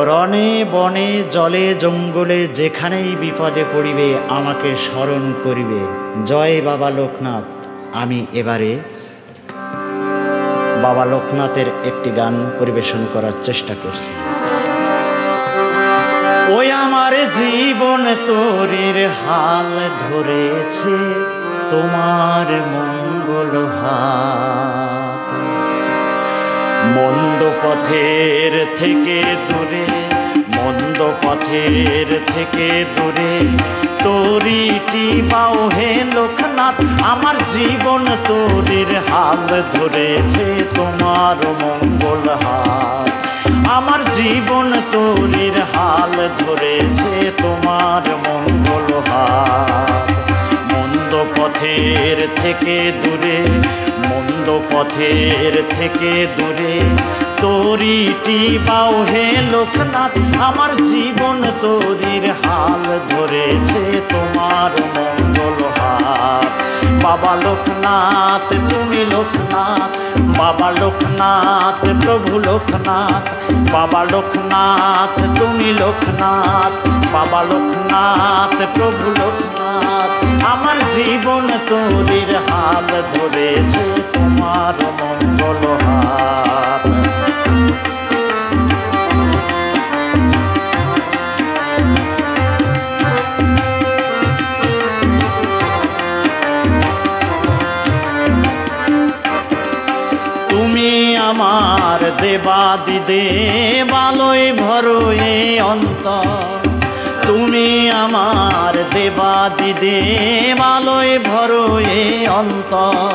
রণে বনে জলে জঙ্গলে যেখানেই বিপদে পড়িবে আমাকে স্মরণ করিবে। জয় বাবা লোকনাথ। আমি এবারে বাবা লোকনাথের একটি গান পরিবেশন করার চেষ্টা করছি। ওই আমার জীবন তোরের হাল ধরেছে তোমার মঙ্গল হাত। মন্দ পথের থেকে দূরে, মন্দ পথের থেকে দূরে তোরিটি বাও হে লোকনাথ। আমার জীবন তোরের হাল ধরেছে তোমার মঙ্গল হাত। আমার জীবন তোরের হাল ধরেছে তোমার মঙ্গল হাত। মন্দ পথের থেকে দূরে, মন্দ পথের থেকে দূরে তোরিটি বাও হে লোকনাথ। আমার জীবন তোরির হাল ধরেছে তোমার মঙ্গল হাত। বাবা লোকনাথ তুমি লোকনাথ, বাবা লোকনাথ প্রভু লোকনাথ। বাবা লোকনাথ তুমি লোকনাথ, বাবা লোকনাথ প্রভু লোকনাথ। আমার জীবন তোরির হাল ধরেছে তোমার মঙ্গল হাত। তুমি আমার দেবাদিদেব আলোয় ভরো এ অন্তর। তুমি আমার দেবাদিদেব আলোয় ভরো এ অন্তর।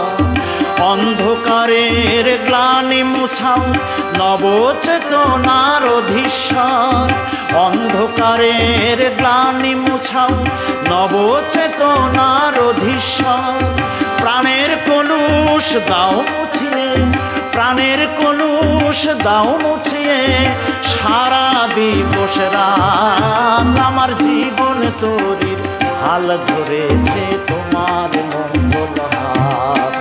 অন্ধকারের গ্লানি মুছাও নবচেতনার অধীশ্বর। অন্ধকারের গ্লানি মুছাও নবচেতনার অধীশ্বর। প্রাণের কলুষ দাও মুছিয়ে, প্রাণের কলুষ দাও মুছিয়ে সারা দিবস রাত। আমার জীবন তোরির হাল ধরেছে তোমার মঙ্গল হাত।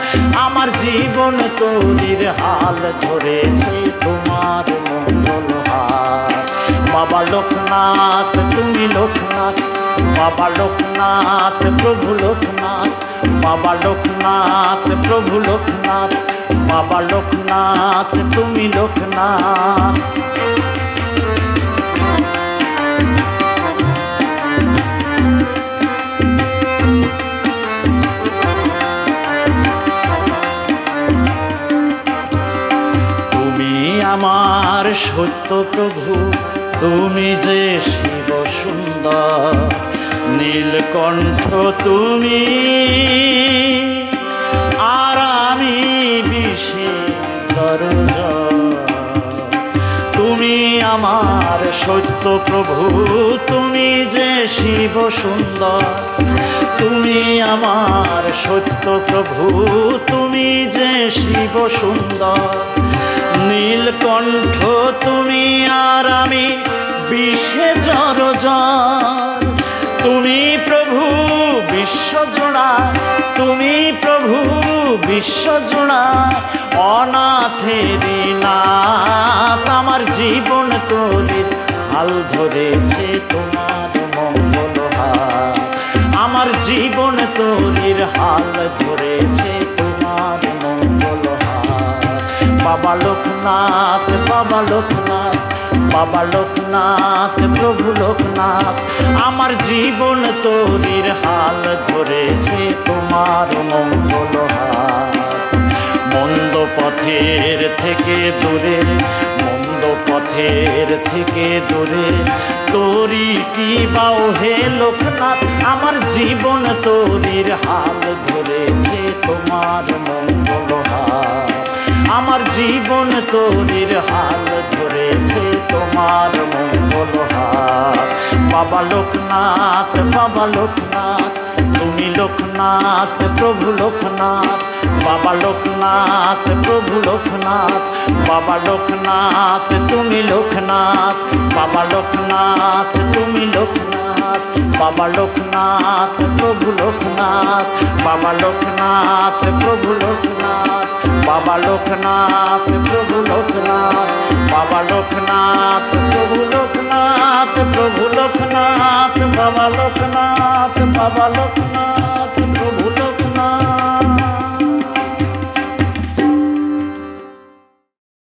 আমার জীবন তোরির হাল ধরেছে তোমার মঙ্গল হাত। বাবা লোকনাথ তুমি লোকনাথ, বাবা লোকনাথ প্রভু লোকনাথ। বাবা লোকনাথ প্রভু লোকনাথ, বাবা লোকনাথ তুমি লোকনাথ। তুমি আমার সত্য প্রভু, তুমি যে শিব সুন্দর। নীলকণ্ঠ তুমি আর আমি বিষে জর্জর। তুমি আমার সত্য প্রভু, তুমি যে শিব সুন্দর। তুমি আমার সত্য প্রভু, তুমি যে শিব সুন্দর। নীলকণ্ঠ তুমি আর আমি বিষে জর্জর। তুমি প্রভু বিশ্বজোড়া, তুমি প্রভু বিশ্বজোড়া অনাথেরি নাথ। আমার জীবন তোরির হাল ধরেছে তোমার মঙ্গল হাত। আমার জীবন তোরির হাল ধরেছে তোমার মঙ্গল হাত। বাবা লোকনাথ, বাবা লোকনাথ, বাবা লোকনাথ প্রভু লোকনাথ। আমার জীবন তোরির হাল ধরেছে তোমার মঙ্গল হাত। মন্দ পথের থেকে দূরে, মন্দ পথের থেকে দূরে তোরিটি বাও হে লোকনাথ। আমার জীবন তোরির হাল ধরেছে তোমার মঙ্গল হাত। আমার জীবন তোরির হাল ধরেছে তোমার মঙ্গল হাত। বাবা লোকনাথ, বাবা লোকনাথ তুমি লোকনাথ প্রভু লোকনাথ। বাবা লোকনাথ প্রভু লোকনাথ, বাবা লোকনাথ তুমি লোকনাথ। বাবা লোকনাথ তুমি লোকনাথ, বাবা লোকনাথ প্রভু লোকনাথ। বাবা লোকনাথ প্রভু লোকনাথ, বাবা লোকনাথ প্রভু লোকনাথ। বাবা লোকনাথ প্রভু লোকনাথ। লোকনাথ, বাবা লোকনাথ।